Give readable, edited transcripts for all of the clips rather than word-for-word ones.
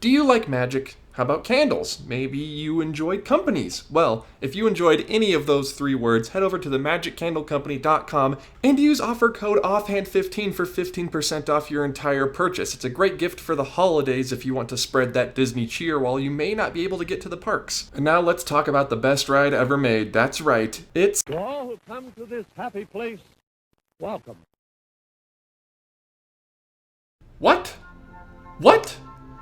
Do you like magic? How about candles? Maybe you enjoyed companies. Well, if you enjoyed any of those three words, head over to themagiccandlecompany.com and use offer code OFFHAND15 for 15% off your entire purchase. It's a great gift for the holidays if you want to spread that Disney cheer while you may not be able to get to the parks. And now let's talk about the best ride ever made. That's right, it's... To all who come to this happy place, welcome. What? What?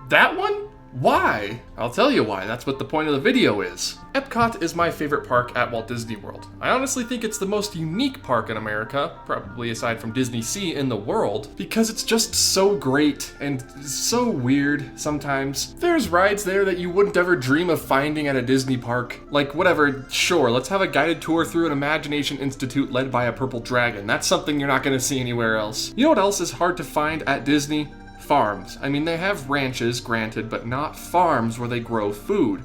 That one? Why? I'll tell you why, that's what the point of the video is. Epcot is my favorite park at Walt Disney World. I honestly think it's the most unique park in America, probably aside from Disney Sea in the world, because it's just so great and so weird sometimes. There's rides there that you wouldn't ever dream of finding at a Disney park. Like whatever, sure, let's have a guided tour through an Imagination Institute led by a purple dragon. That's something you're not gonna see anywhere else. You know what else is hard to find at Disney? Farms. I mean, they have ranches, granted, but not farms where they grow food.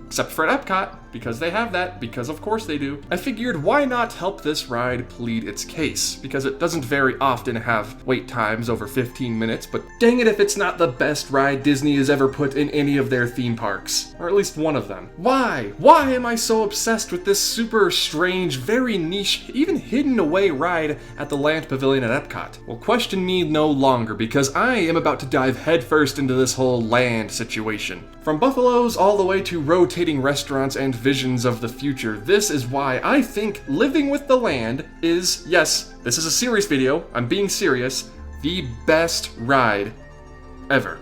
Except for at Epcot, because they have that, because of course they do. I figured why not help this ride plead its case, because it doesn't very often have wait times over 15 minutes, but dang it if it's not the best ride Disney has ever put in any of their theme parks. Or at least one of them. Why? Why am I so obsessed with this super strange, very niche, even hidden away ride at the Land Pavilion at Epcot? Well, question me no longer, because I am about to dive headfirst into this whole land situation. From buffaloes all the way to rotating restaurants and visions of the future, this is why I think Living with the Land is, yes, this is a serious video, I'm being serious, the best ride ever.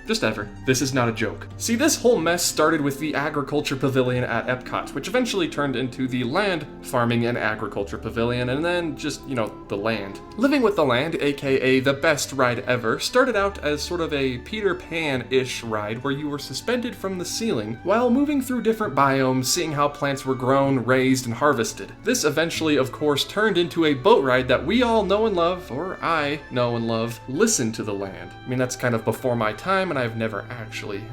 Just ever. This is not a joke. See, this whole mess started with the Agriculture Pavilion at Epcot, which eventually turned into the Land Farming and Agriculture Pavilion, and then just, you know, the land. Living with the Land, aka the best ride ever, started out as sort of a Peter Pan-ish ride where you were suspended from the ceiling while moving through different biomes, seeing how plants were grown, raised, and harvested. This eventually, of course, turned into a boat ride that we all know and love, or I know and love, Listen to the Land. I mean, that's kind of before my time, and I've never actually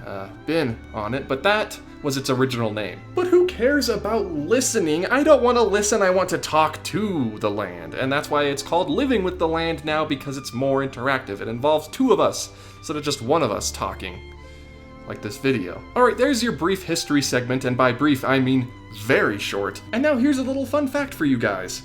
been on it, but that was its original name. But who cares about listening? I don't want to listen, I want to talk to the land, and that's why it's called Living with the Land now, because it's more interactive. It involves two of us, instead of just one of us talking, like this video. Alright, there's your brief history segment, and by brief I mean very short. And now here's a little fun fact for you guys.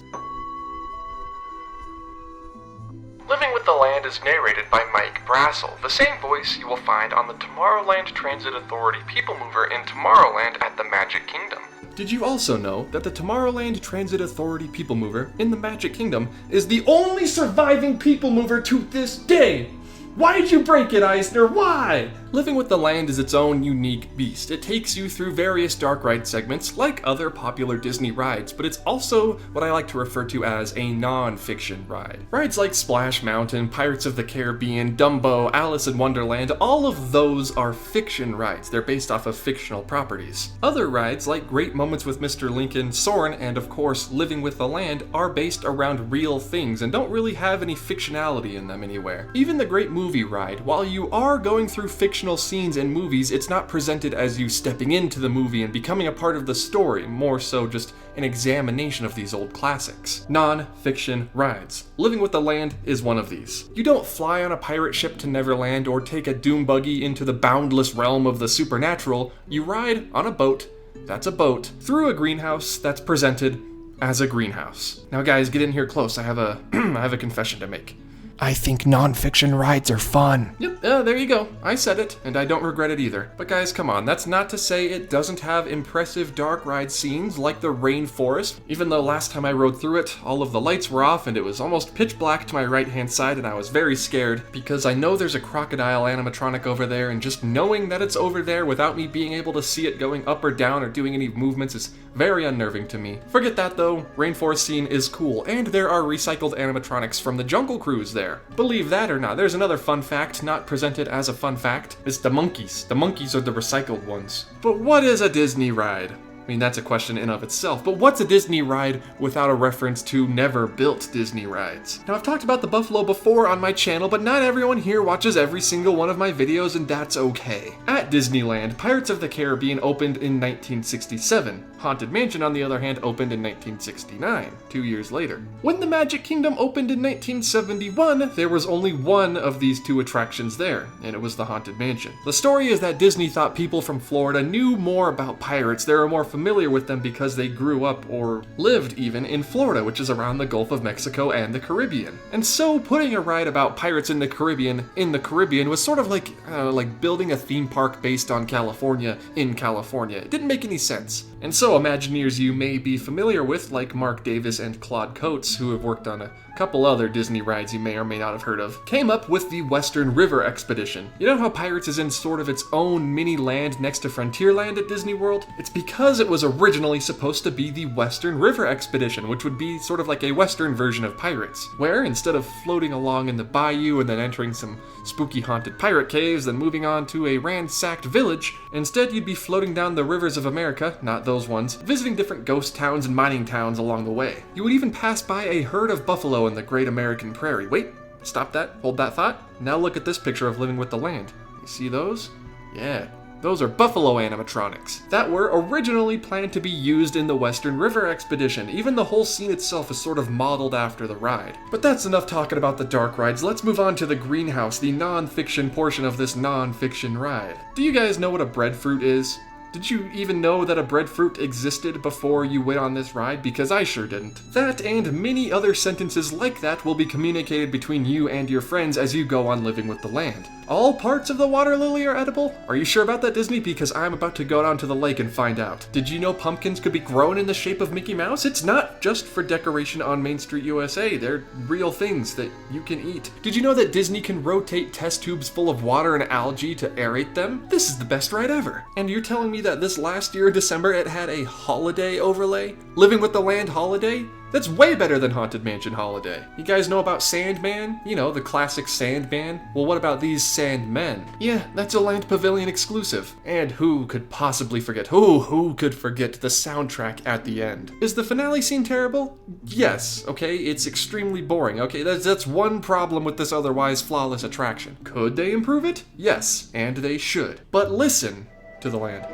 Living with the Land is narrated by Mike Brassel, the same voice you will find on the Tomorrowland Transit Authority People Mover in Tomorrowland at the Magic Kingdom. Did you also know that the Tomorrowland Transit Authority People Mover in the Magic Kingdom is the only surviving People Mover to this day? Why'd you break it, Eisner? Why? Living with the Land is its own unique beast. It takes you through various dark ride segments like other popular Disney rides, but it's also what I like to refer to as a non-fiction ride. Rides like Splash Mountain, Pirates of the Caribbean, Dumbo, Alice in Wonderland, all of those are fiction rides. They're based off of fictional properties. Other rides like Great Moments with Mr. Lincoln, Soarin', and of course Living with the Land are based around real things and don't really have any fictionality in them anywhere. Even the Great Movie Ride, while you are going through fictional scenes in movies, it's not presented as you stepping into the movie and becoming a part of the story, more so just an examination of these old classics. Non-fiction rides. Living with the Land is one of these. You don't fly on a pirate ship to Neverland or take a doom buggy into the boundless realm of the supernatural. You ride on a boat, that's a boat, through a greenhouse that's presented as a greenhouse. Now guys, get in here close, I have a I have a confession to make. I think non-fiction rides are fun. Yep, there you go. I said it, and I don't regret it either. But guys, come on, that's not to say it doesn't have impressive dark ride scenes like the rainforest, even though last time I rode through it, all of the lights were off and it was almost pitch black to my right-hand side and I was very scared because I know there's a crocodile animatronic over there, and just knowing that it's over there without me being able to see it going up or down or doing any movements is very unnerving to me. Forget that though, rainforest scene is cool, and there are recycled animatronics from the Jungle Cruise there. Believe that or not, there's another fun fact, not presented as a fun fact. It's the monkeys. The monkeys are the recycled ones. But what is a Disney ride? I mean, that's a question in of itself, but what's a Disney ride without a reference to never-built Disney rides? Now, I've talked about the Buffalo before on my channel, but not everyone here watches every single one of my videos, and that's okay. At Disneyland, Pirates of the Caribbean opened in 1967. Haunted Mansion, on the other hand, opened in 1969, 2 years later. When the Magic Kingdom opened in 1971, there was only one of these two attractions there, and it was the Haunted Mansion. The story is that Disney thought people from Florida knew more about pirates. They were more familiar with them because they grew up, or lived even, in Florida, which is around the Gulf of Mexico and the Caribbean. And so putting a ride about pirates in the Caribbean was sort of like, like building a theme park based on California in California. It didn't make any sense. And so Imagineers you may be familiar with, like Mark Davis and Claude Coates, who have worked on a couple other Disney rides you may or may not have heard of, came up with the Western River Expedition. You know how Pirates is in sort of its own mini land next to Frontierland at Disney World? It's because it was originally supposed to be the Western River Expedition, which would be sort of like a Western version of Pirates, where instead of floating along in the bayou and then entering some spooky haunted pirate caves, then moving on to a ransacked village, instead you'd be floating down the rivers of America, not those ones, visiting different ghost towns and mining towns along the way. You would even pass by a herd of buffalo in the Great American Prairie. Wait, stop that, hold that thought. Now look at this picture of Living with the Land. You see those? Yeah. Those are buffalo animatronics that were originally planned to be used in the Western River Expedition. Even the whole scene itself is sort of modeled after the ride. But that's enough talking about the dark rides. Let's move on to the greenhouse, the non-fiction portion of this non-fiction ride. Do you guys know what a breadfruit is? Did you even know that a breadfruit existed before you went on this ride? Because I sure didn't. That and many other sentences like that will be communicated between you and your friends as you go on Living with the Land. All parts of the water lily are edible? Are you sure about that, Disney? Because I'm about to go down to the lake and find out. Did you know pumpkins could be grown in the shape of Mickey Mouse? It's not just for decoration on Main Street, USA. They're real things that you can eat. Did you know that Disney can rotate test tubes full of water and algae to aerate them? This is the best ride ever. And you're telling me that this last year in December it had a holiday overlay? Living with the Land holiday? That's way better than Haunted Mansion Holiday. You guys know about Sandman? You know, the classic Sandman? Well, what about these Sandmen? Yeah, that's a Land Pavilion exclusive. And who could possibly forget? Who could forget the soundtrack at the end? Is the finale scene terrible? Yes, okay, it's extremely boring. Okay, that's one problem with this otherwise flawless attraction. Could they improve it? Yes, and they should. But listen to the land.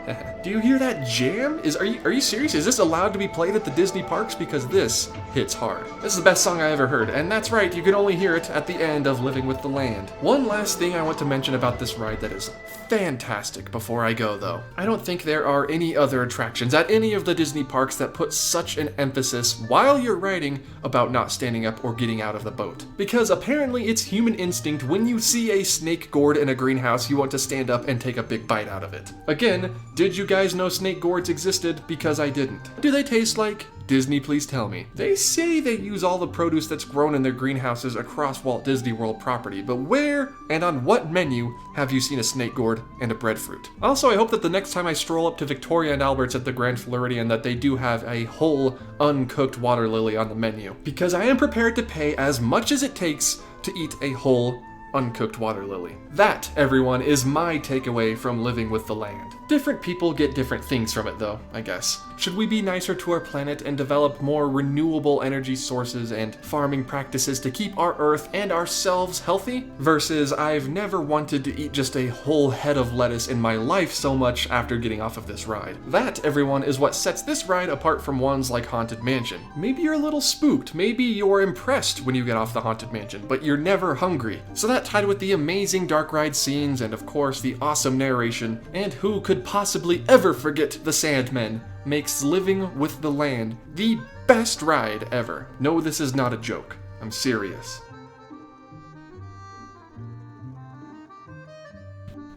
Do you hear that jam? Are you serious? Is this allowed to be played at the Disney parks? Because this hits hard. This is the best song I ever heard, and that's right, you can only hear it at the end of Living with the Land. One last thing I want to mention about this ride that is fantastic before I go, though. I don't think there are any other attractions at any of the Disney parks that put such an emphasis while you're riding about not standing up or getting out of the boat. Because apparently it's human instinct when you see a snake gourd in a greenhouse, you want to stand up and take a big bite out of it. Again, did you guys know snake gourds existed? Because I didn't. Do they taste like? Disney, please tell me. They say they use all the produce that's grown in their greenhouses across Walt Disney World property, but where and on what menu have you seen a snake gourd and a breadfruit? Also, I hope that the next time I stroll up to Victoria and Albert's at the Grand Floridian that they do have a whole uncooked water lily on the menu, because I am prepared to pay as much as it takes to eat a whole uncooked water lily. That, everyone, is my takeaway from Living with the Land. Different people get different things from it, though, I guess. Should we be nicer to our planet and develop more renewable energy sources and farming practices to keep our Earth and ourselves healthy? Versus, I've never wanted to eat just a whole head of lettuce in my life so much after getting off of this ride. That, everyone, is what sets this ride apart from ones like Haunted Mansion. Maybe you're a little spooked, maybe you're impressed when you get off the Haunted Mansion, but you're never hungry. So that tied with the amazing dark ride scenes and of course the awesome narration, and who could possibly ever forget the Sandmen, makes Living with the Land the best ride ever. No, this is not a joke. I'm serious.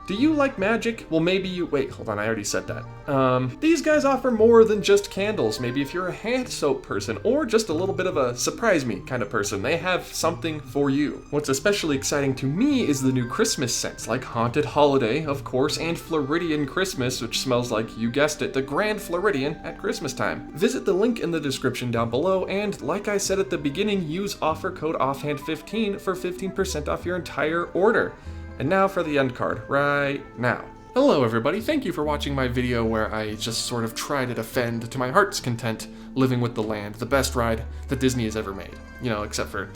Do you like magic? Well, maybe you... Wait, hold on, I already said that. These guys offer more than just candles. Maybe if you're a hand soap person, or just a little bit of a surprise me kind of person, they have something for you. What's especially exciting to me is the new Christmas scents, like Haunted Holiday, of course, and Floridian Christmas, which smells like, you guessed it, the Grand Floridian at Christmas time. Visit the link in the description down below, and like I said at the beginning, use offer code OFFHAND15 for 15% off your entire order. And now for the end card, right now. Hello everybody, thank you for watching my video where I just sort of try to defend to my heart's content Living with the Land, the best ride that Disney has ever made. You know, except for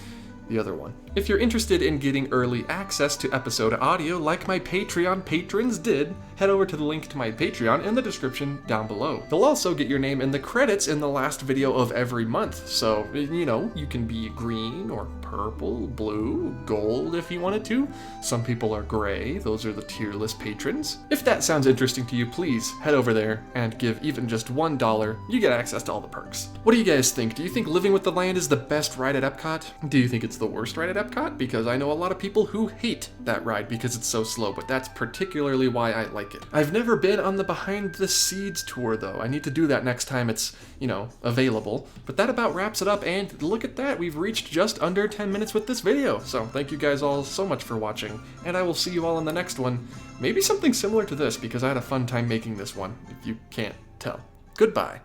the other one. If you're interested in getting early access to episode audio like my Patreon patrons did, head over to the link to my Patreon in the description down below. You'll also get your name in the credits in the last video of every month, so, you know, you can be green or purple, blue, gold if you wanted to. Some people are gray, those are the tier list patrons. If that sounds interesting to you, please head over there and give even just $1. You get access to all the perks. What do you guys think? Do you think Living with the Land is the best ride at Epcot? Do you think it's the worst ride at Epcot? Because I know a lot of people who hate that ride because it's so slow, but that's particularly why I like it. I've never been on the Behind the Seeds tour though. I need to do that next time it's, you know, available. But that about wraps it up, and look at that, we've reached just under 10 minutes with this video. So thank you guys all so much for watching, and I will see you all in the next one. Maybe something similar to this, because I had a fun time making this one, if you can't tell. Goodbye.